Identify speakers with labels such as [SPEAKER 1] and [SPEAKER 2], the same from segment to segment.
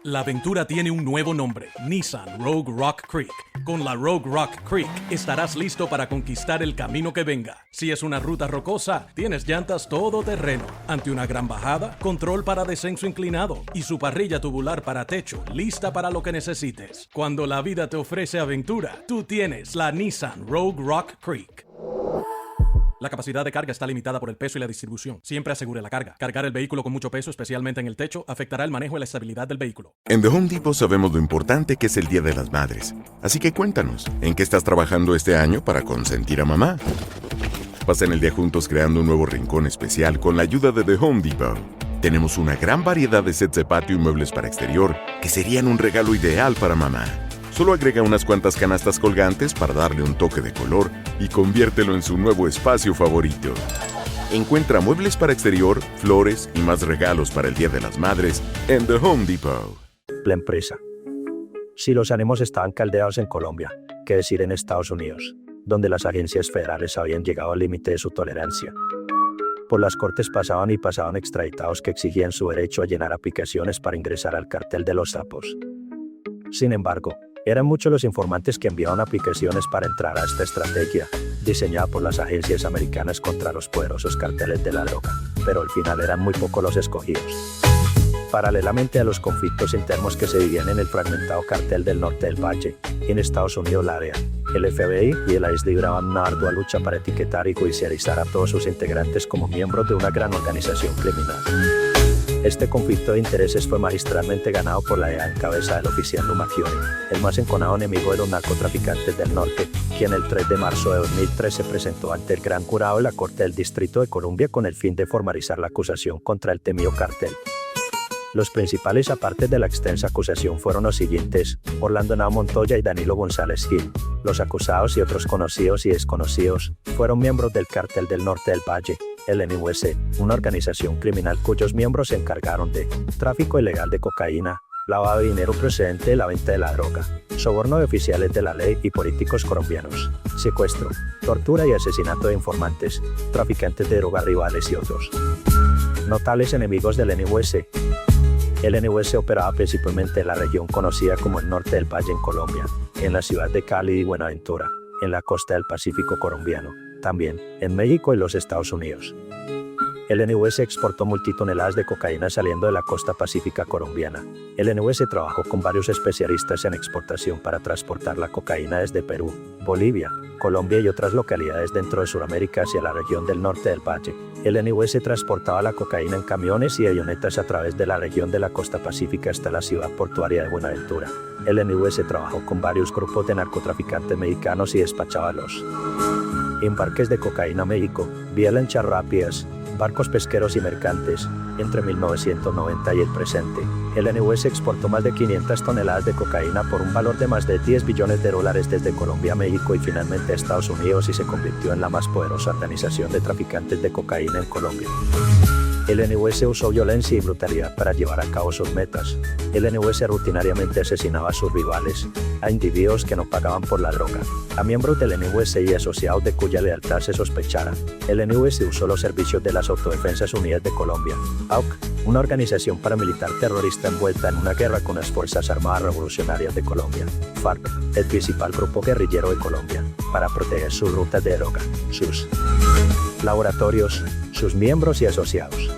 [SPEAKER 1] La aventura tiene un nuevo nombre, Nissan Rogue Rock Creek. Con la Rogue Rock Creek estarás listo para conquistar el camino que venga. Si es una ruta rocosa, tienes llantas todoterreno. Ante una gran bajada, control para descenso inclinado y su parrilla tubular para techo, lista para lo que necesites. Cuando la vida te ofrece aventura, tú tienes la Nissan Rogue Rock Creek. La capacidad de carga está limitada por el peso y la distribución. Siempre asegure la carga. Cargar el vehículo con mucho peso, especialmente en el techo, afectará el manejo y la estabilidad del vehículo.
[SPEAKER 2] En The Home Depot sabemos lo importante que es el Día de las Madres. Así que cuéntanos, ¿en qué estás trabajando este año para consentir a mamá? Pasen el día juntos creando un nuevo rincón especial con la ayuda de The Home Depot. Tenemos una gran variedad de sets de patio y muebles para exterior que serían un regalo ideal para mamá. Solo agrega unas cuantas canastas colgantes para darle un toque de color y conviértelo en su nuevo espacio favorito. Encuentra muebles para exterior, flores y más regalos para el Día de las Madres en The Home Depot.
[SPEAKER 3] La empresa. Si los ánimos estaban caldeados en Colombia, ¿qué decir en Estados Unidos, donde las agencias federales habían llegado al límite de su tolerancia? Por las cortes pasaban extraditados que exigían su derecho a llenar aplicaciones para ingresar al cartel de los sapos. Sin embargo, eran muchos los informantes que enviaban aplicaciones para entrar a esta estrategia, diseñada por las agencias americanas contra los poderosos carteles de la droga, pero al final eran muy pocos los escogidos. Paralelamente a los conflictos internos que se vivían en el fragmentado cartel del norte del Valle, en Estados Unidos la DEA, el FBI y el ICE libraban una ardua lucha para etiquetar y judicializar a todos sus integrantes como miembros de una gran organización criminal. Este conflicto de intereses fue magistralmente ganado por la DEA en cabeza del oficial Lou Macchione, el más enconado enemigo de los narcotraficantes del norte, quien el 3 de marzo de 2003 se presentó ante el gran jurado de la Corte del Distrito de Columbia con el fin de formalizar la acusación contra el temido cartel. Los principales apartes de la extensa acusación fueron los siguientes: Orlando Henao Montoya y Danilo González Gil. Los acusados y otros conocidos y desconocidos fueron miembros del Cartel del Norte del Valle, el NUS, una organización criminal cuyos miembros se encargaron de tráfico ilegal de cocaína, lavado de dinero procedente de la venta de la droga, soborno de oficiales de la ley y políticos colombianos, secuestro, tortura y asesinato de informantes, traficantes de droga rivales y otros. Notables enemigos del NUS. El NUS operaba principalmente en la región conocida como el Norte del Valle en Colombia, en la ciudad de Cali y Buenaventura, en la costa del Pacífico colombiano, también en México y los Estados Unidos. El NUS exportó multitoneladas de cocaína saliendo de la costa pacífica colombiana. El NUS trabajó con varios especialistas en exportación para transportar la cocaína desde Perú, Bolivia, Colombia y otras localidades dentro de Sudamérica hacia la región del norte del Valle. El NUS transportaba la cocaína en camiones y avionetas a través de la región de la costa pacífica hasta la ciudad portuaria de Buenaventura. El NUS trabajó con varios grupos de narcotraficantes mexicanos y despachaba los embarques de cocaína a México, vía lanchas rápidas, barcos pesqueros y mercantes. Entre 1990 y el presente, el NUS exportó más de 500 toneladas de cocaína por un valor de más de $10 billones desde Colombia a México y finalmente a Estados Unidos y se convirtió en la más poderosa organización de traficantes de cocaína en Colombia. El NUS usó violencia y brutalidad para llevar a cabo sus metas. El NUS rutinariamente asesinaba a sus rivales, a individuos que no pagaban por la droga, a miembros del NUS y asociados de cuya lealtad se sospechara. El NUS usó los servicios de las Autodefensas Unidas de Colombia, AUC, una organización paramilitar terrorista envuelta en una guerra con las Fuerzas Armadas Revolucionarias de Colombia, FARC, el principal grupo guerrillero de Colombia, para proteger sus rutas de droga, sus laboratorios, sus miembros y asociados.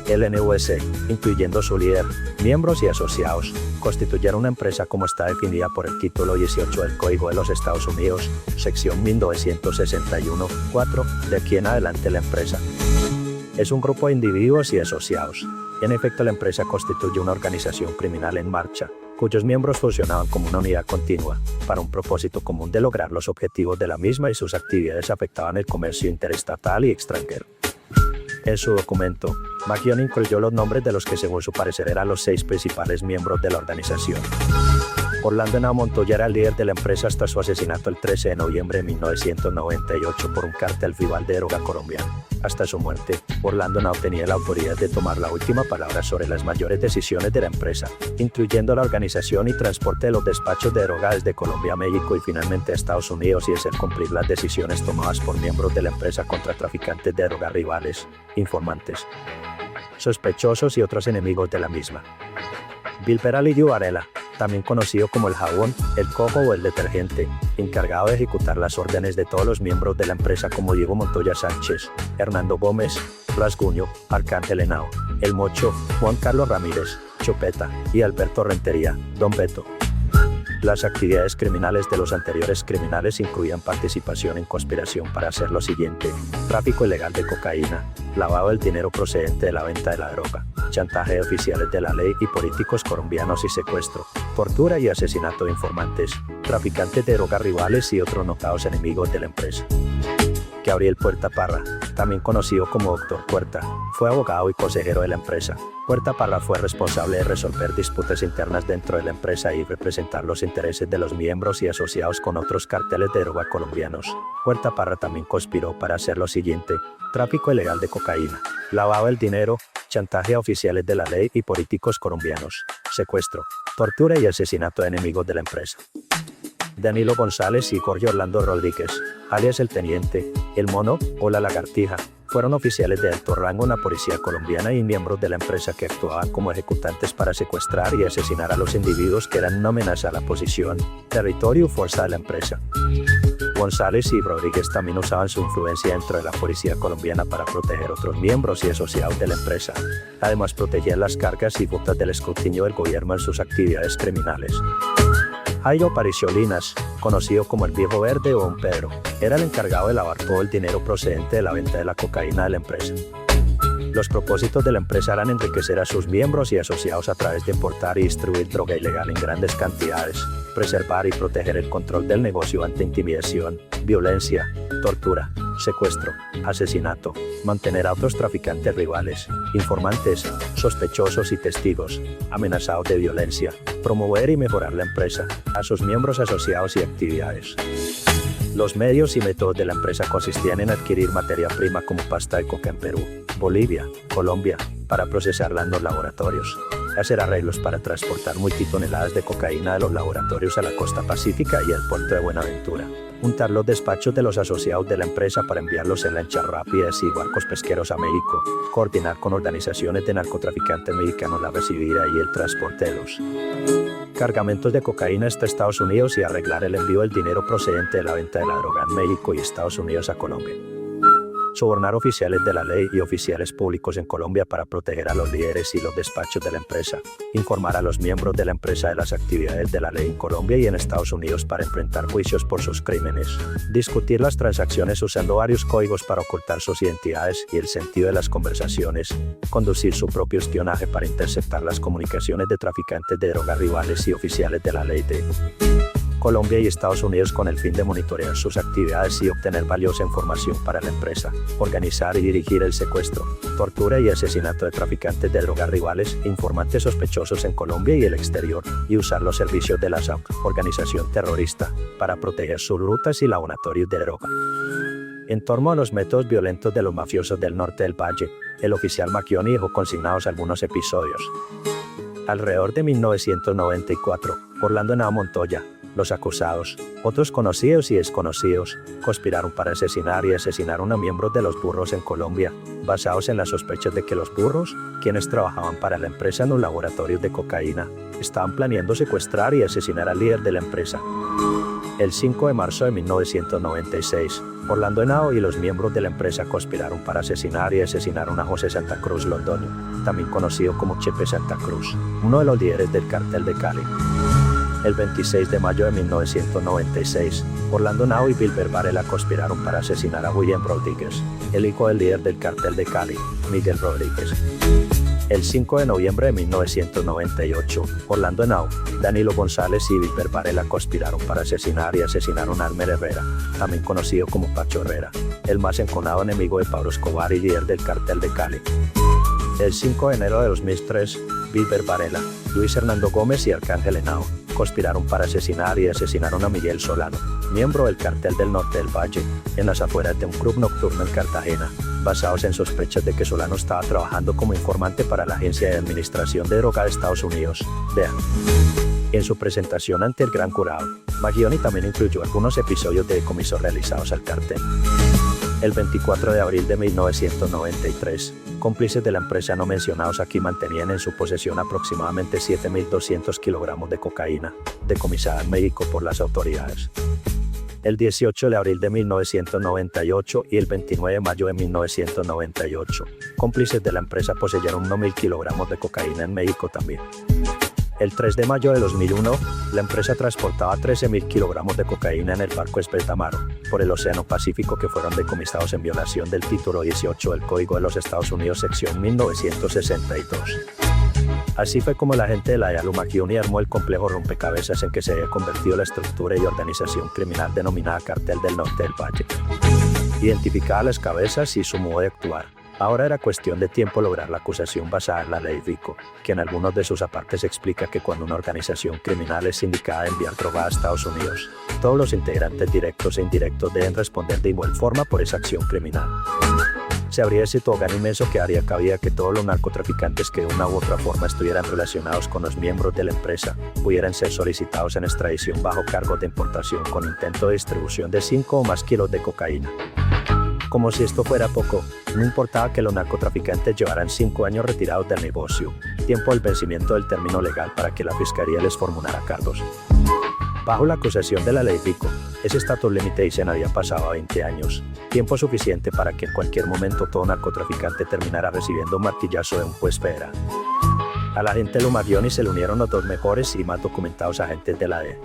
[SPEAKER 3] El NUS, incluyendo su líder, miembros y asociados, constituyeron una empresa como está definida por el título 18 del Código de los Estados Unidos, sección 1961-4, de aquí en adelante la empresa es un grupo de individuos y asociados. En efecto, la empresa constituye una organización criminal en marcha, cuyos miembros funcionaban como una unidad continua, para un propósito común de lograr los objetivos de la misma y sus actividades afectaban el comercio interestatal y extranjero. En su documento, Macchione incluyó los nombres de los que según su parecer eran los 6 principales miembros de la organización. Orlando Henao Montoya era el líder de la empresa hasta su asesinato el 13 de noviembre de 1998 por un cártel rival de droga colombiano. Hasta su muerte, Orlando Henao tenía la autoridad de tomar la última palabra sobre las mayores decisiones de la empresa, incluyendo la organización y transporte de los despachos de droga desde Colombia a México y finalmente a Estados Unidos y hacer cumplir las decisiones tomadas por miembros de la empresa contra traficantes de droga rivales, informantes, sospechosos y otros enemigos de la misma. Vilper Aliyu Varela, también conocido como el jabón, el coco o el detergente, encargado de ejecutar las órdenes de todos los miembros de la empresa como Diego Montoya Sánchez, Hernando Gómez, Rasguño, Arcángel Henao, El Mocho, Juan Carlos Ramírez, Chopeta, y Alberto Rentería, Don Beto. Las actividades criminales de los anteriores criminales incluían participación en conspiración para hacer lo siguiente: tráfico ilegal de cocaína, lavado del dinero procedente de la venta de la droga, chantaje de oficiales de la ley y políticos colombianos y secuestro, tortura y asesinato de informantes, traficantes de drogas rivales y otros notados enemigos de la empresa. Gabriel Puerta Parra, también conocido como Dr. Puerta, fue abogado y consejero de la empresa. Puerta Parra fue responsable de resolver disputas internas dentro de la empresa y representar los intereses de los miembros y asociados con otros carteles de droga colombianos. Puerta Parra también conspiró para hacer lo siguiente: tráfico ilegal de cocaína, lavado del dinero, chantaje a oficiales de la ley y políticos colombianos, secuestro, tortura y asesinato de enemigos de la empresa. Danilo González y Jorge Orlando Rodríguez, alias el Teniente, el Mono o la Lagartija, fueron oficiales de alto rango en la policía colombiana y miembros de la empresa que actuaban como ejecutantes para secuestrar y asesinar a los individuos que eran una amenaza a la posición, territorio o fuerza de la empresa. González y Rodríguez también usaban su influencia dentro de la policía colombiana para proteger otros miembros y asociados de la empresa. Además, protegían las cargas y rutas del escrutinio del gobierno en sus actividades criminales. Jairo Aparicio Linas, conocido como el Viejo Verde o Don Pedro, era el encargado de lavar todo el dinero procedente de la venta de la cocaína de la empresa. Los propósitos de la empresa eran enriquecer a sus miembros y asociados a través de importar y distribuir droga ilegal en grandes cantidades, preservar y proteger el control del negocio ante intimidación, violencia, tortura, secuestro, asesinato, mantener a otros traficantes rivales, informantes, sospechosos y testigos, amenazados de violencia, promover y mejorar la empresa, a sus miembros asociados y actividades. Los medios y métodos de la empresa consistían en adquirir materia prima como pasta de coca en Perú, Bolivia, Colombia, para procesarla en los laboratorios, hacer arreglos para transportar multitoneladas de cocaína de los laboratorios a la costa pacífica y al puerto de Buenaventura, juntar los despachos de los asociados de la empresa para enviarlos en lanchas rápidas y barcos pesqueros a México, coordinar con organizaciones de narcotraficantes mexicanos la recibida y el transporte de los cargamentos de cocaína hasta Estados Unidos y arreglar el envío del dinero procedente de la venta de la droga en México y Estados Unidos a Colombia. Sobornar oficiales de la ley y oficiales públicos en Colombia para proteger a los líderes y los despachos de la empresa. Informar a los miembros de la empresa de las actividades de la ley en Colombia y en Estados Unidos para enfrentar juicios por sus crímenes. Discutir las transacciones usando varios códigos para ocultar sus identidades y el sentido de las conversaciones. Conducir su propio espionaje para interceptar las comunicaciones de traficantes de drogas rivales y oficiales de la ley de Colombia y Estados Unidos con el fin de monitorear sus actividades y obtener valiosa información para la empresa, organizar y dirigir el secuestro, tortura y asesinato de traficantes de drogas rivales, informantes sospechosos en Colombia y el exterior, y usar los servicios de la SAUC, organización terrorista, para proteger sus rutas y laboratorios de droga. En torno a los métodos violentos de los mafiosos del norte del Valle, el oficial Macchioni dejó consignados algunos episodios. Alrededor de 1994, Orlando Henao Montoya, los acusados, otros conocidos y desconocidos, conspiraron para asesinar y asesinaron a miembros de los Burros en Colombia, basados en las sospechas de que los Burros, quienes trabajaban para la empresa en los laboratorios de cocaína, estaban planeando secuestrar y asesinar al líder de la empresa. El 5 de marzo de 1996, Orlando Henao y los miembros de la empresa conspiraron para asesinar y asesinaron a José Santa Cruz Londoño, también conocido como Chepe Santa Cruz, uno de los líderes del cartel de Cali. El 26 de mayo de 1996, Orlando Henao y Vilper Varela conspiraron para asesinar a William Rodríguez, el hijo del líder del cartel de Cali, Miguel Rodríguez. El 5 de noviembre de 1998, Orlando Henao, Danilo González y Vilper Varela conspiraron para asesinar y asesinaron a Almer Herrera, también conocido como Pacho Herrera, el más enconado enemigo de Pablo Escobar y líder del cartel de Cali. El 5 de enero de 2003, Vilper Varela, Luis Hernando Gómez y Arcángel Henao conspiraron para asesinar y asesinaron a Miguel Solano, miembro del cartel del norte del Valle, en las afueras de un club nocturno en Cartagena, basados en sospechas de que Solano estaba trabajando como informante para la Agencia de Administración de Droga de Estados Unidos, DEA. En su presentación ante el Gran Jurado, Macchioni también incluyó algunos episodios de decomisos realizados al cartel. El 24 de abril de 1993, Cómplices de la empresa no mencionados aquí mantenían en su posesión aproximadamente 7.200 kilogramos de cocaína, decomisada en México por las autoridades. El 18 de abril de 1998 y el 29 de mayo de 1998, cómplices de la empresa poseyeron 1.000 kilogramos de cocaína en México también. El 3 de mayo de 2001, la empresa transportaba 13.000 kilogramos de cocaína en el barco Espetamaro, por el Océano Pacífico, que fueron decomisados en violación del título 18 del Código de los Estados Unidos, sección 1962. Así fue como la gente de la Yalomaquioni armó el complejo rompecabezas en que se había convertido la estructura y organización criminal denominada Cartel del Norte del Valle. Identificaba las cabezas y su modo de actuar. Ahora era cuestión de tiempo lograr la acusación basada en la ley RICO, que en algunos de sus apartes explica que cuando una organización criminal es indicada a enviar droga a Estados Unidos, todos los integrantes directos e indirectos deben responder de igual forma por esa acción criminal. Se abría ese tobogán inmenso que haría cabida que todos los narcotraficantes que de una u otra forma estuvieran relacionados con los miembros de la empresa pudieran ser solicitados en extradición bajo cargos de importación con intento de distribución de 5 o más kilos de cocaína. Como si esto fuera poco, no importaba que los narcotraficantes llevaran 5 años retirados del negocio, tiempo del vencimiento del término legal para que la fiscalía les formulara cargos. Bajo la acusación de la ley RICO, ese estatus límite dicen había pasado a 20 años, tiempo suficiente para que en cualquier momento todo narcotraficante terminara recibiendo un martillazo de un juez federal. A la gente de Lomaquioni se le unieron los 2 mejores y más documentados agentes de la DEA.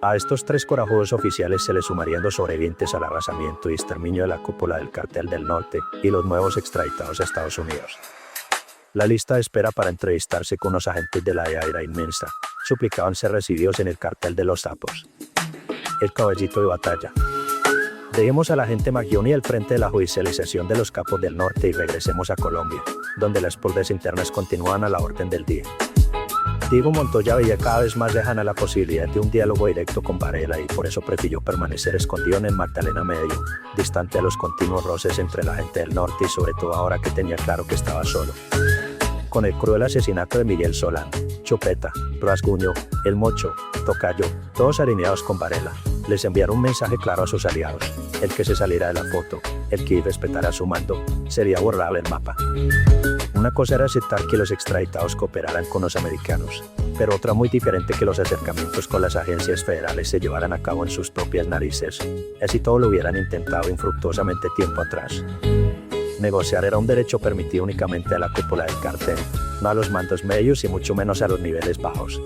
[SPEAKER 3] A estos 3 corajudos oficiales se les sumarían los sobrevivientes al arrasamiento y exterminio de la cúpula del Cartel del Norte y los nuevos extraditados a Estados Unidos. La lista de espera para entrevistarse con los agentes de la DEA era inmensa. Suplicaban ser recibidos en el Cartel de los Sapos. El caballito de batalla. Dejemos a la gente Maquioni al frente de la judicialización de los capos del norte y regresemos a Colombia, donde las purgas internas continúan a la orden del día. Diego Montoya veía cada vez más lejana la posibilidad de un diálogo directo con Varela y por eso prefirió permanecer escondido en el Magdalena Medio, distante a los continuos roces entre la gente del norte y sobre todo ahora que tenía claro que estaba solo. Con el cruel asesinato de Miguel Solán, Chupeta, Rasguño, El Mocho, Tocayo, todos alineados con Varela, les enviaron un mensaje claro a sus aliados: el que se saliera de la foto, el que respetara su mando, sería borrado el mapa. Una cosa era aceptar que los extraditados cooperaran con los americanos, pero otra muy diferente que los acercamientos con las agencias federales se llevaran a cabo en sus propias narices, así todo lo hubieran intentado infructuosamente tiempo atrás. Negociar era un derecho permitido únicamente a la cúpula del cartel, no a los mandos medios y mucho menos a los niveles bajos.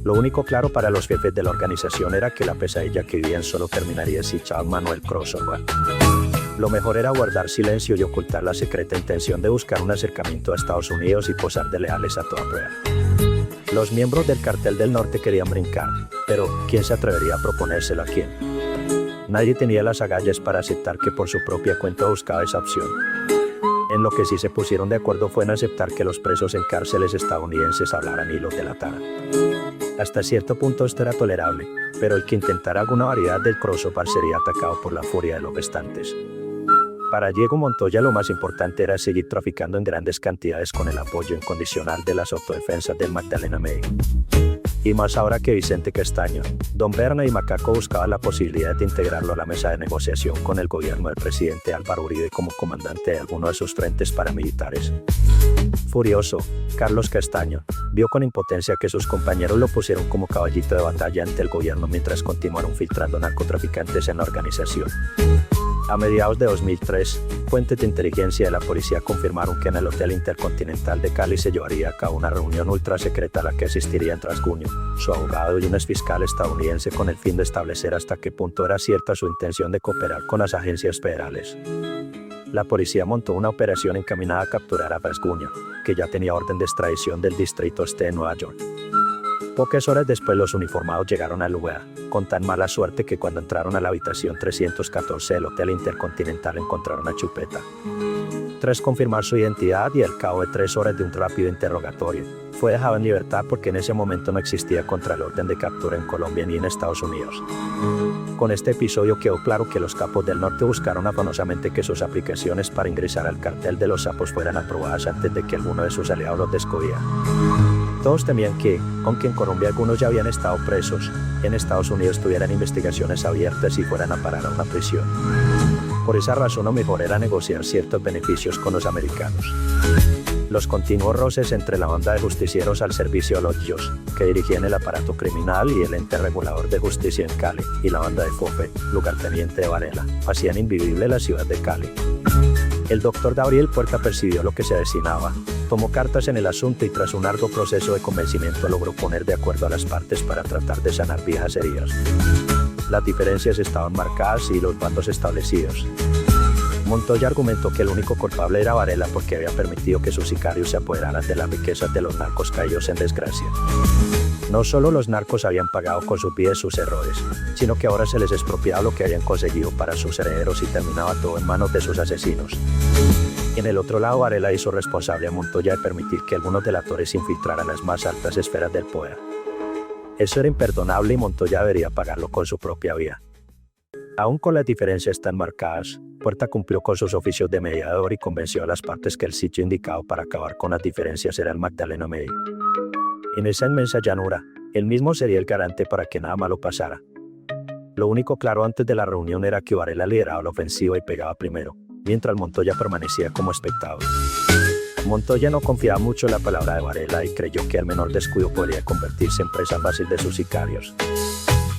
[SPEAKER 3] Lo único claro para los jefes de la organización era que la pesadilla que vivían solo terminaría si echaban mano del crossover. Lo mejor era guardar silencio y ocultar la secreta intención de buscar un acercamiento a Estados Unidos y posar de leales a toda prueba. Los miembros del Cartel del Norte querían brincar, pero ¿quién se atrevería a proponérselo a quién? Nadie tenía las agallas para aceptar que por su propia cuenta buscaba esa opción. En lo que sí se pusieron de acuerdo fue en aceptar que los presos en cárceles estadounidenses hablaran y los delataran. Hasta cierto punto esto era tolerable, pero el que intentara alguna variedad del crossover sería atacado por la furia de los restantes. Para Diego Montoya lo más importante era seguir traficando en grandes cantidades con el apoyo incondicional de las autodefensas del Magdalena Medio. Y más ahora que Vicente Castaño, Don Berna y Macaco buscaban la posibilidad de integrarlo a la mesa de negociación con el gobierno del presidente Álvaro Uribe como comandante de alguno de sus frentes paramilitares. Furioso, Carlos Castaño vio con impotencia que sus compañeros lo pusieron como caballito de batalla ante el gobierno mientras continuaron filtrando narcotraficantes en la organización. A mediados de 2003, fuentes de inteligencia de la policía confirmaron que en el Hotel Intercontinental de Cali se llevaría a cabo una reunión ultra secreta a la que asistirían Rasguño, su abogado y un exfiscal estadounidense con el fin de establecer hasta qué punto era cierta su intención de cooperar con las agencias federales. La policía montó una operación encaminada a capturar a Rasguño, que ya tenía orden de extradición del Distrito Este de Nueva York. Pocas horas después los uniformados llegaron al lugar, con tan mala suerte que cuando entraron a la habitación 314 del Hotel Intercontinental encontraron a Chupeta. Tras confirmar su identidad y al cabo de 3 horas de un rápido interrogatorio, fue dejado en libertad porque en ese momento no existía contraorden de captura en Colombia ni en Estados Unidos. Con este episodio quedó claro que los capos del norte buscaron afanosamente que sus aplicaciones para ingresar al Cartel de los Sapos fueran aprobadas antes de que alguno de sus aliados los descubriera. Todos temían que, aunque en Colombia algunos ya habían estado presos, en Estados Unidos tuvieran investigaciones abiertas y fueran a parar a una prisión. Por esa razón lo mejor era negociar ciertos beneficios con los americanos. Los continuos roces entre la banda de justicieros al servicio de los Dios, que dirigían el aparato criminal, y el ente regulador de justicia en Cali, y la banda de Fofe, lugarteniente de Varela, hacían invivible la ciudad de Cali. El doctor Gabriel Puerta percibió lo que se avecinaba, tomó cartas en el asunto y tras un largo proceso de convencimiento logró poner de acuerdo a las partes para tratar de sanar viejas heridas. Las diferencias estaban marcadas y los bandos establecidos. Montoya argumentó que el único culpable era Varela porque había permitido que sus sicarios se apoderaran de las riquezas de los narcos caídos en desgracia. No solo los narcos habían pagado con sus vidas sus errores, sino que ahora se les expropiaba lo que habían conseguido para sus herederos y terminaba todo en manos de sus asesinos. En el otro lado, Varela hizo responsable a Montoya de permitir que algunos delatores infiltraran las más altas esferas del poder. Eso era imperdonable y Montoya debería pagarlo con su propia vida. Aún con las diferencias tan marcadas, Puerta cumplió con sus oficios de mediador y convenció a las partes que el sitio indicado para acabar con las diferencias era el Magdalena Medio. En esa inmensa llanura, él mismo sería el garante para que nada malo pasara. Lo único claro antes de la reunión era que Varela lideraba la ofensiva y pegaba primero, mientras Montoya permanecía como espectador. Montoya no confiaba mucho en la palabra de Varela y creyó que al menor descuido podría convertirse en presa fácil de sus sicarios.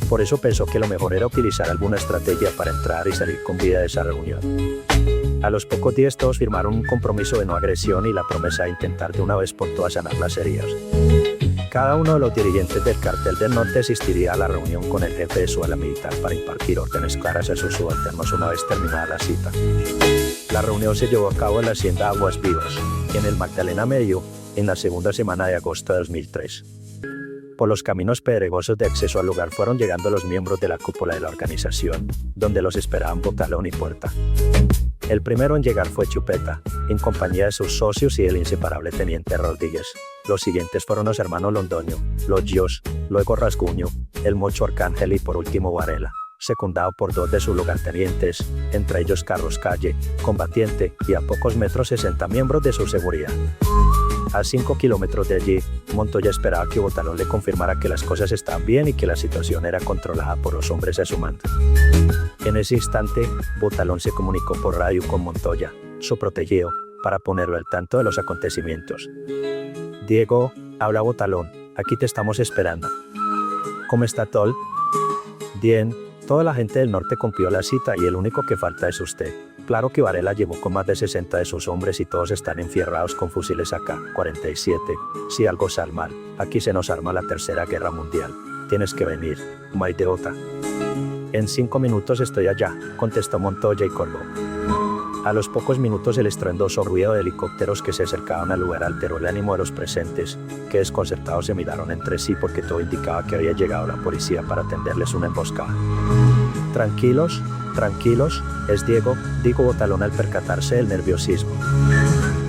[SPEAKER 3] Por eso pensó que lo mejor era utilizar alguna estrategia para entrar y salir con vida de esa reunión. A los pocos días todos firmaron un compromiso de no agresión y la promesa de intentar de una vez por todas sanar las heridas. Cada uno de los dirigentes del Cartel del Norte asistiría a la reunión con el jefe de su ala militar para impartir órdenes claras a sus subalternos una vez terminada la cita. La reunión se llevó a cabo en la hacienda Aguas Vivas, en el Magdalena Medio, en la segunda semana de agosto de 2003. Por los caminos pedregosos de acceso al lugar fueron llegando los miembros de la cúpula de la organización, donde los esperaban Botalón y Puerta. El primero en llegar fue Chupeta, en compañía de sus socios y el inseparable teniente Rodríguez. Los siguientes fueron los hermanos Londoño, los Dios, luego Rasguño, el Mocho Arcángel y por último Varela, secundado por dos de sus lugartenientes, entre ellos Carlos Calle, combatiente, y a pocos metros 60 miembros de su seguridad. A 5 kilómetros de allí, Montoya esperaba que Botalón le confirmara que las cosas estaban bien y que la situación era controlada por los hombres a su mando. En ese instante, Botalón se comunicó por radio con Montoya, su protegido, para ponerlo al tanto de los acontecimientos. Diego, habla Botalón, aquí te estamos esperando. ¿Cómo está Tol? Bien, toda la gente del norte cumplió la cita y el único que falta es usted. Claro que Varela llevó con más de 60 de sus hombres y todos están enfierrados con fusiles AK-47. Si algo sale mal, aquí se nos arma la tercera guerra mundial. Tienes que venir, no hay de otra. En 5 minutos estoy allá, contestó Montoya y colgó. A los pocos minutos el estruendoso ruido de helicópteros que se acercaban al lugar alteró el ánimo de los presentes, que desconcertados se miraron entre sí porque todo indicaba que había llegado la policía para tenderles una emboscada. Tranquilos, tranquilos, es Diego, dijo Botalón al percatarse del nerviosismo.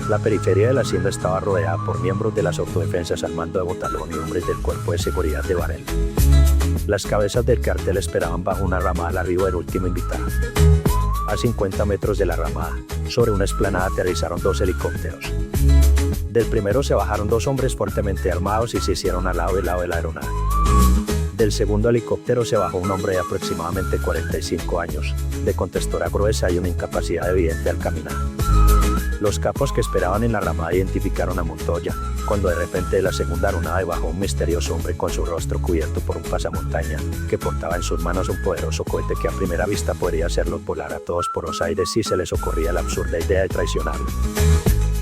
[SPEAKER 3] La periferia de la hacienda estaba rodeada por miembros de las autodefensas al mando de Botalón y hombres del cuerpo de seguridad de Varela. Las cabezas del cartel esperaban bajo una ramada al arribo del último invitado. A 50 metros de la ramada, sobre una explanada aterrizaron 2 helicópteros. Del primero se bajaron 2 hombres fuertemente armados y se hicieron al lado de la aeronave. Del segundo helicóptero se bajó un hombre de aproximadamente 45 años, de contextura gruesa y una incapacidad evidente al caminar. Los capos que esperaban en la ramada identificaron a Montoya, cuando de repente de la segunda aeronave bajó un misterioso hombre con su rostro cubierto por un pasamontaña, que portaba en sus manos un poderoso cohete que a primera vista podría hacerlos volar a todos por los aires si se les ocurría la absurda idea de traicionarlo.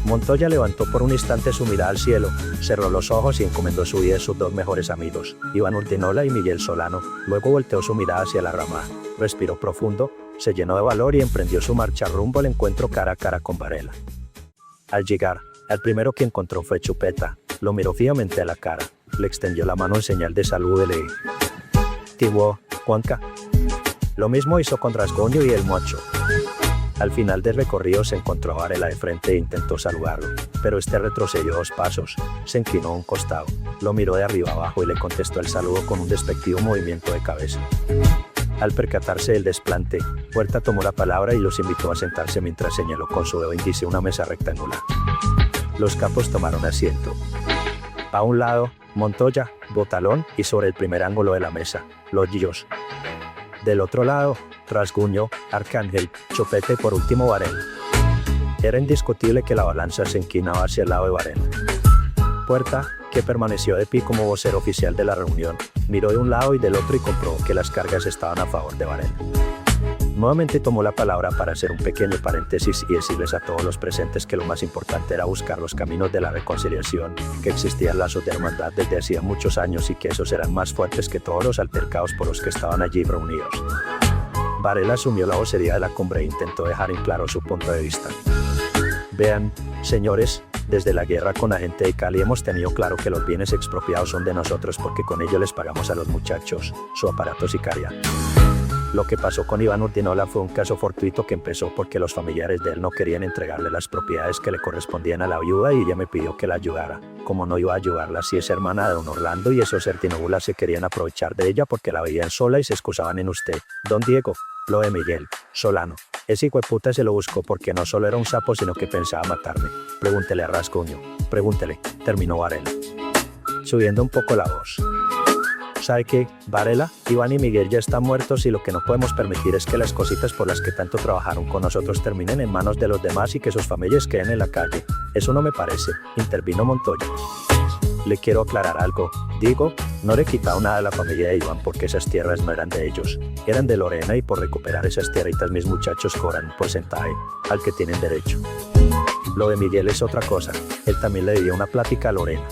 [SPEAKER 3] Montoya levantó por un instante su mirada al cielo, cerró los ojos y encomendó su vida a sus 2 mejores amigos, Iván Urtinola y Miguel Solano, luego volteó su mirada hacia la ramada, respiró profundo, se llenó de valor y emprendió su marcha rumbo al encuentro cara a cara con Varela. Al llegar, el primero que encontró fue Chupeta, lo miró fijamente a la cara, le extendió la mano en señal de salud y le dijo: Tibuó, Juanca. Lo mismo hizo con Rasgoño y el Mocho. Al final del recorrido se encontró a Varela de frente e intentó saludarlo, pero este retrocedió 2 pasos, se inclinó a un costado, lo miró de arriba abajo y le contestó el saludo con un despectivo movimiento de cabeza. Al percatarse del desplante, Puerta tomó la palabra y los invitó a sentarse mientras señaló con su dedo índice una mesa rectangular. Los capos tomaron asiento. A un lado, Montoya, Botalón y sobre el primer ángulo de la mesa, los Dios. Del otro lado, Rasguño, Arcángel, Chopeta y por último Varela. Era indiscutible que la balanza se inclinaba hacia el lado de Varela. Puerta, que permaneció de pie como vocero oficial de la reunión, miró de un lado y del otro y comprobó que las cargas estaban a favor de Varela. Nuevamente tomó la palabra para hacer un pequeño paréntesis y decirles a todos los presentes que lo más importante era buscar los caminos de la reconciliación, que existían lazos de hermandad desde hacía muchos años y que esos eran más fuertes que todos los altercados por los que estaban allí reunidos. Varela asumió la vocería de la cumbre e intentó dejar en claro su punto de vista. Vean, señores, desde la guerra con la gente de Cali hemos tenido claro que los bienes expropiados son de nosotros porque con ellos les pagamos a los muchachos su aparato sicarial. Lo que pasó con Iván Urdinola fue un caso fortuito que empezó porque los familiares de él no querían entregarle las propiedades que le correspondían a la viuda y ella me pidió que la ayudara. Como no iba a ayudarla si es hermana de don Orlando y esos certinobulas se querían aprovechar de ella porque la veían sola y se excusaban en usted, don Diego, lo de Miguel Solano. Ese hijueputa se lo buscó porque no solo era un sapo sino que pensaba matarme. Pregúntele a Rasguño, pregúntele, terminó Varela, subiendo un poco la voz. ¿Sabe qué, Varela? Iván y Miguel ya están muertos y lo que no podemos permitir es que las cositas por las que tanto trabajaron con nosotros terminen en manos de los demás y que sus familias queden en la calle. Eso no me parece, intervino Montoya. Le quiero aclarar algo, digo, no le he quitado nada a la familia de Iván porque esas tierras no eran de ellos, eran de Lorena y por recuperar esas tierritas mis muchachos cobran un porcentaje, al que tienen derecho. Lo de Miguel es otra cosa, él también le dio una plática a Lorena.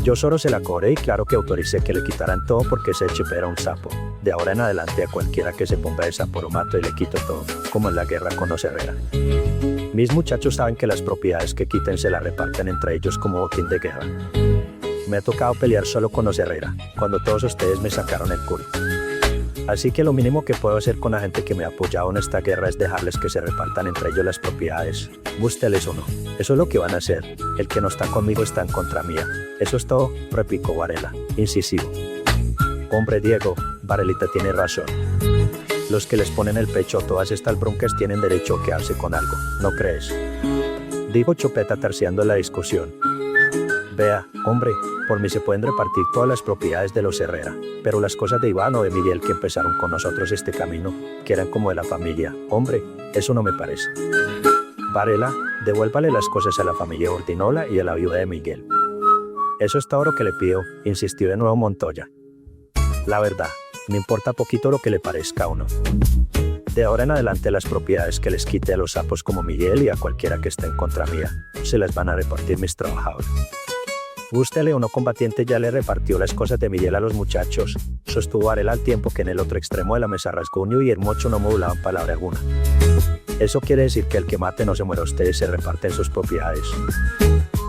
[SPEAKER 3] Yo solo se la cobré y claro que autoricé que le quitaran todo porque ese chepe era un sapo. De ahora en adelante a cualquiera que se ponga de sapo lo mato y le quito todo, como en la guerra con los Herrera. Mis muchachos saben que las propiedades que quiten se las reparten entre ellos como botín de guerra. Me ha tocado pelear solo con los Herrera, cuando todos ustedes me sacaron el culo. Así que lo mínimo que puedo hacer con la gente que me ha apoyado en esta guerra es dejarles que se repartan entre ellos las propiedades, gústeles o no. Eso es lo que van a hacer, el que no está conmigo está en contra mía. Eso es todo, replicó Varela, incisivo. Hombre Diego, Varelita tiene razón. Los que les ponen el pecho a todas estas broncas tienen derecho a quedarse con algo, ¿no crees? Dijo Chopeta terciando la discusión. Vea, hombre, por mí se pueden repartir todas las propiedades de los Herrera, pero las cosas de Iván o de Miguel que empezaron con nosotros este camino, que eran como de la familia, hombre, eso no me parece. Varela, devuélvale las cosas a la familia Urdinola y a la viuda de Miguel. Eso es todo lo que le pido, insistió de nuevo Montoya. La verdad, me importa poquito lo que le parezca a uno. De ahora en adelante las propiedades que les quite a los sapos como Miguel y a cualquiera que esté en contra mía, se las van a repartir mis trabajadores. Gústele o no combatiente ya le repartió las cosas de Miguel a los muchachos, sostuvo Varela al tiempo que en el otro extremo de la mesa Rasguño y el mocho no modulaban palabra alguna. ¿Eso quiere decir que el que mate no se muera usted y se reparten sus propiedades?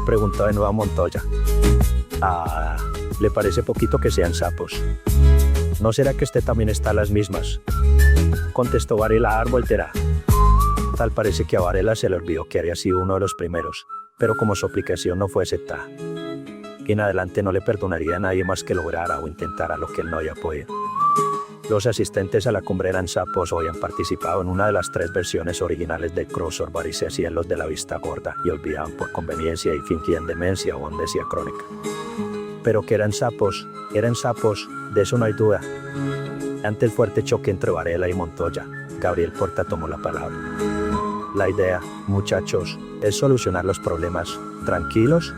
[SPEAKER 3] Preguntó de nuevo a Montoya. Ah, ¿le parece poquito que sean sapos? ¿No será que usted también está a las mismas? Contestó Varela a volterá. Tal parece que a Varela se le olvidó que había sido uno de los primeros, pero como su aplicación no fue aceptada. En adelante no le perdonaría a nadie más que lograra o intentara lo que él no había podido. Los asistentes a la cumbre eran sapos o habían participado en una de las 3 versiones originales del crossover y se hacían los de la vista gorda y olvidaban por conveniencia y fingían demencia o amnesia crónica. Pero que eran sapos, de eso no hay duda. Ante el fuerte choque entre Varela y Montoya, Gabriel Porta tomó la palabra. La idea, muchachos, es solucionar los problemas, tranquilos.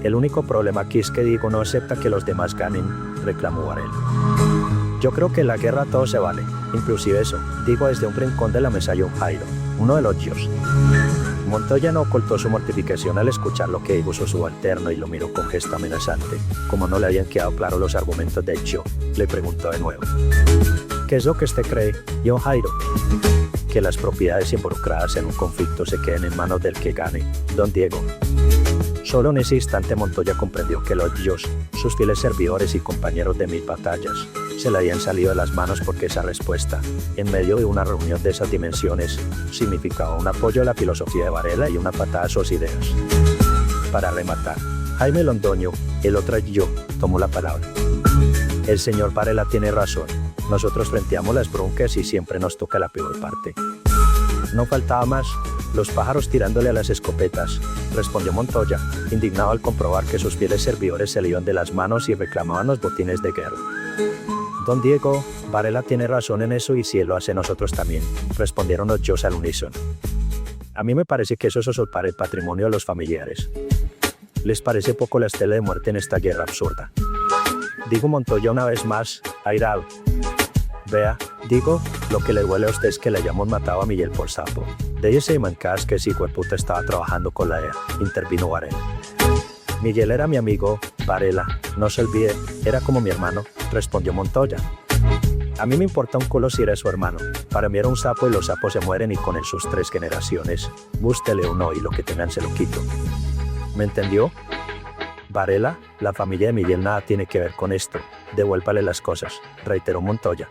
[SPEAKER 3] El único problema aquí es que Diego no acepta que los demás ganen, reclamó Varela. Yo creo que en la guerra todo se vale, inclusive eso, digo desde un rincón de la mesa John Jairo, uno de los dios. Montoya no ocultó su mortificación al escuchar lo que dijo su subalterno y lo miró con gesto amenazante. Como no le habían quedado claros los argumentos de Cho, le preguntó de nuevo. ¿Qué es lo que usted cree, John Jairo? Que las propiedades involucradas en un conflicto se queden en manos del que gane, don Diego. Solo en ese instante Montoya comprendió que los dios, sus fieles servidores y compañeros de 1000 batallas, se le habían salido de las manos porque esa respuesta, en medio de una reunión de esas dimensiones, significaba un apoyo a la filosofía de Varela y una patada a sus ideas. Para rematar, Jaime Londoño, el otro yo, tomó la palabra. El señor Varela tiene razón, nosotros frenteamos las broncas y siempre nos toca la peor parte. No faltaba más, los pájaros tirándole a las escopetas, respondió Montoya, indignado al comprobar que sus fieles servidores se le iban de las manos y reclamaban los botines de guerra. Don Diego, Varela tiene razón en eso y si él lo hace nosotros también, respondieron los Yos al unísono. A mí me parece que eso es usurpar el patrimonio de los familiares. ¿Les parece poco la estela de muerte en esta guerra absurda? Diego Montoya una vez más, airado. Vea, digo, lo que le duele a usted es que le hayamos matado a Miguel por sapo. De ese mancas que ese hijo de puta estaba trabajando con la EA, intervino Varela. Miguel era mi amigo, Varela, no se olvide, era como mi hermano, respondió Montoya. A mí me importa un culo si era su hermano, para mí era un sapo y los sapos se mueren y con él sus 3 generaciones, gústele o no y lo que tengan se lo quito. ¿Me entendió? Varela, la familia de Miguel nada tiene que ver con esto, devuélvale las cosas, reiteró Montoya.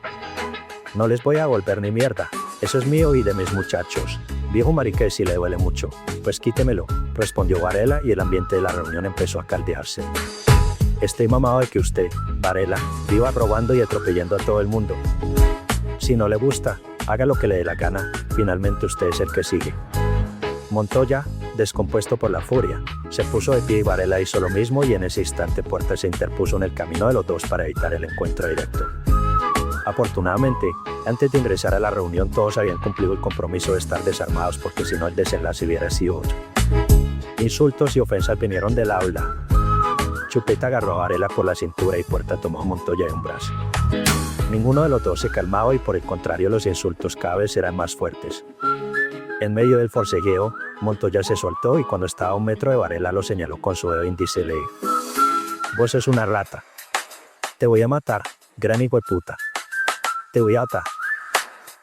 [SPEAKER 3] No les voy a devolver ni mierda, eso es mío y de mis muchachos. Viejo marica, si le duele mucho, pues quítemelo, respondió Varela y el ambiente de la reunión empezó a caldearse. Estoy mamado de que usted, Varela, viva robando y atropellando a todo el mundo. Si no le gusta, haga lo que le dé la gana, finalmente usted es el que sigue. Montoya, descompuesto por la furia, se puso de pie y Varela hizo lo mismo y en ese instante Puerta se interpuso en el camino de los dos para evitar el encuentro directo. Afortunadamente, antes de ingresar a la reunión todos habían cumplido el compromiso de estar desarmados porque si no el desenlace hubiera sido otro. Insultos y ofensas vinieron del aula. Chupeta agarró a Varela por la cintura y Puerta tomó a Montoya de un brazo. Ninguno de los dos se calmaba y por el contrario los insultos cada vez eran más fuertes. En medio del forcegueo, Montoya se soltó y cuando estaba a 1 metro de Varela lo señaló con su dedo índice y le dijo: vos sos una rata. Te voy a matar, gran hijo de puta. Te voy a atar.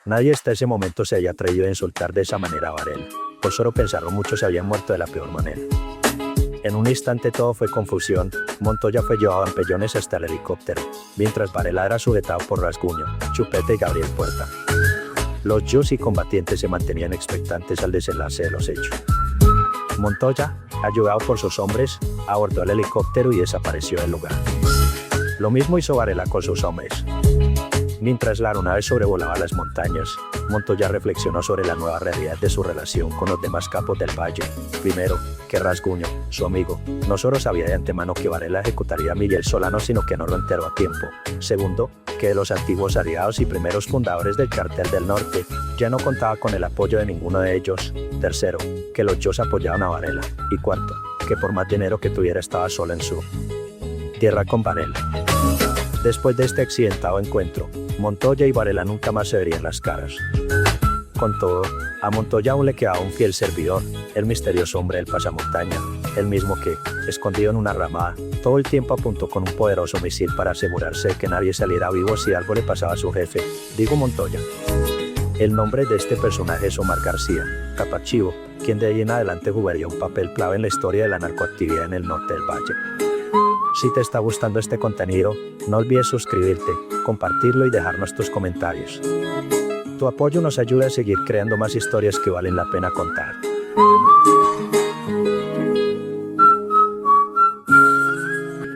[SPEAKER 3] Nadie hasta ese momento se había atrevido a insultar de esa manera a Varela. Por solo pensarlo muchos se habían muerto de la peor manera. En un instante todo fue confusión, Montoya fue llevado en pellones hasta el helicóptero, mientras Varela era sujetado por Rasguño, Chupeta y Gabriel Puerta. Los Yos y combatientes se mantenían expectantes al desenlace de los hechos. Montoya, ayudado por sus hombres, abordó el helicóptero y desapareció del lugar. Lo mismo hizo Varela con sus hombres. Mientras la aeronave sobrevolaba las montañas, Montoya reflexionó sobre la nueva realidad de su relación con los demás capos del valle. Primero, que Rasguño, su amigo, no solo sabía de antemano que Varela ejecutaría a Miguel Solano sino que no lo enteró a tiempo. Segundo, que de los antiguos aliados y primeros fundadores del Cartel del Norte, ya no contaba con el apoyo de ninguno de ellos. Tercero, que los Yos apoyaban a Varela. Y cuarto, que por más dinero que tuviera estaba solo en su tierra con Varela. Después de este accidentado encuentro, Montoya y Varela nunca más se verían las caras. Con todo, a Montoya aún le quedaba un fiel servidor, el misterioso hombre del pasamontaña, el mismo que, escondido en una ramada, todo el tiempo apuntó con un poderoso misil para asegurarse de que nadie saliera vivo si algo le pasaba a su jefe, digo Montoya. El nombre de este personaje es Omar García, Capachivo, quien de ahí en adelante jugaría un papel clave en la historia de la narcoactividad en el norte del valle. Si te está gustando este contenido, no olvides suscribirte, compartirlo y dejarnos tus comentarios. Tu apoyo nos ayuda a seguir creando más historias que valen la pena contar.